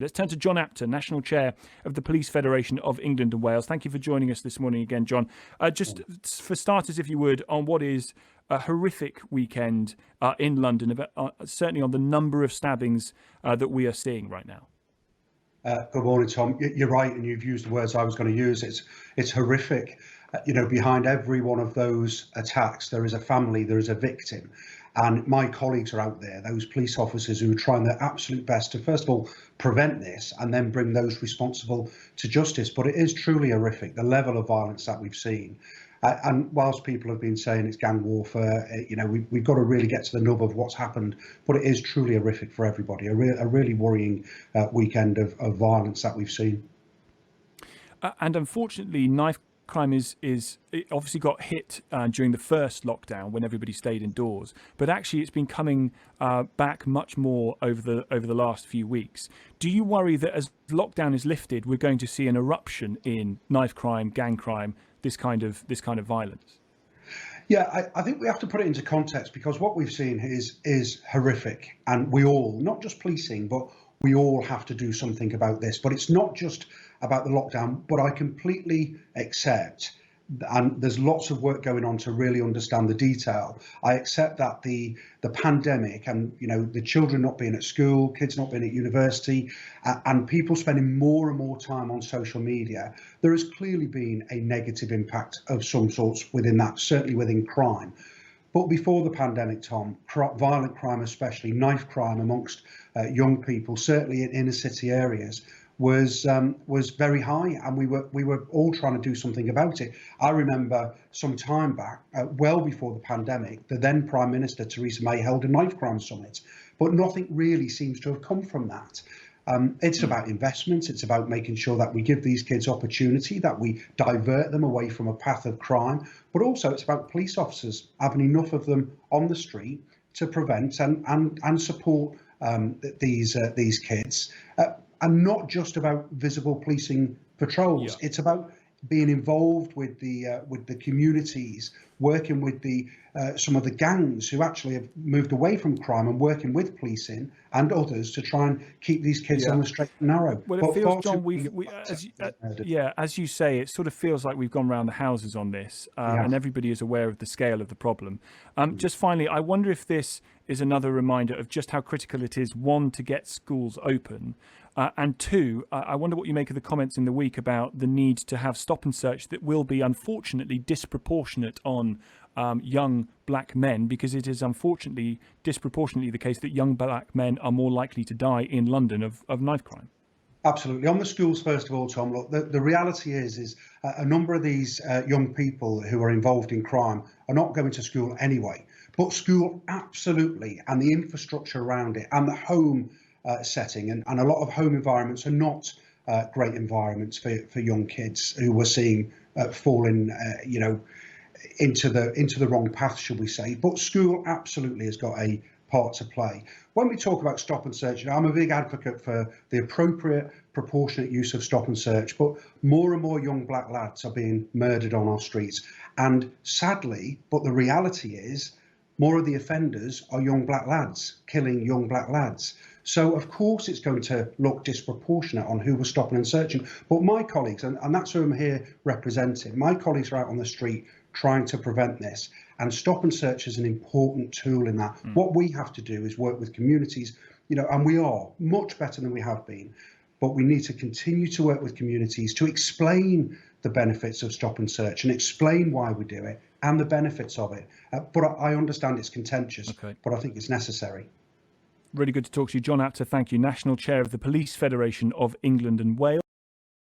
Let's turn to John Apter, National Chair of the Police Federation of England and Wales. Thank you for joining us this morning again, John. Just for starters, if you would, on what is a horrific weekend in London, certainly on the number of stabbings that we are seeing right now. Good morning, Tom. You're right, and you've used the words I was going to use. It's horrific. Behind every one of those attacks, there is a family, there is a victim. And my colleagues are out there, those police officers who are trying their absolute best to, first of all, prevent this and then bring those responsible to justice. But it is truly horrific, the level of violence that we've seen. And whilst people have been saying it's gang warfare, we've got to really get to the nub of what's happened. But it is truly horrific for everybody, a really worrying weekend of violence that we've seen. And unfortunately, knife crime it obviously got hit during the first lockdown when everybody stayed indoors, but actually it's been coming back much more over the last few weeks. Do you worry that as lockdown is lifted, we're going to see an eruption in knife crime, gang crime, this kind of violence? Yeah, I think we have to put it into context, because what we've seen is horrific, and we all, not just policing, but we all have to do something about this. But it's not just about the lockdown, but I completely accept, and there's lots of work going on to really understand the detail. I accept that the pandemic and the children not being at school, kids not being at university, and people spending more and more time on social media, there has clearly been a negative impact of some sorts within that, certainly within crime. But before the pandemic, Tom, violent crime, especially knife crime amongst young people, certainly in inner city areas, was very high, and we were all trying to do something about it. I remember some time back, well before the pandemic, the then Prime Minister Theresa May held a knife crime summit, but nothing really seems to have come from that. It's about investment. It's about making sure that we give these kids opportunity, that we divert them away from a path of crime. But also it's about police officers having enough of them on the street to prevent and support these kids. And not just about visible policing patrols. Yeah. It's about being involved with the communities, working with some of the gangs who actually have moved away from crime, and working with policing and others to try and keep these kids on the straight and narrow. Well, it feels, John, as you say, it sort of feels like we've gone round the houses on this, and everybody is aware of the scale of the problem. Just finally, I wonder if this is another reminder of just how critical it is, one, to get schools open, and two, I wonder what you make of the comments in the week about the need to have stop and search that will be unfortunately disproportionate on young black men, because it is unfortunately disproportionately the case that young black men are more likely to die in London of knife crime. Absolutely. On the schools, first of all, Tom, look, the reality is a number of these young people who are involved in crime are not going to school anyway. But school, absolutely, and the infrastructure around it and the home setting, and a lot of home environments are not great environments for young kids who we're seeing falling, into the wrong path, should we say. But school absolutely has got a part to play. When we talk about stop and search, I'm a big advocate for the appropriate, proportionate use of stop and search, but more and more young black lads are being murdered on our streets. And sadly, but the reality is, more of the offenders are young black lads, killing young black lads. So, of course, it's going to look disproportionate on who we're stopping and searching. But my colleagues, and that's who I'm here representing, my colleagues are out on the street trying to prevent this. And stop and search is an important tool in that. What we have to do is work with communities, and we are much better than we have been. But we need to continue to work with communities to explain the benefits of stop and search and explain why we do it and the benefits of it. But I understand it's contentious, but I think it's necessary. Really good to talk to you, John Apter. Thank you. National Chair of the Police Federation of England and Wales.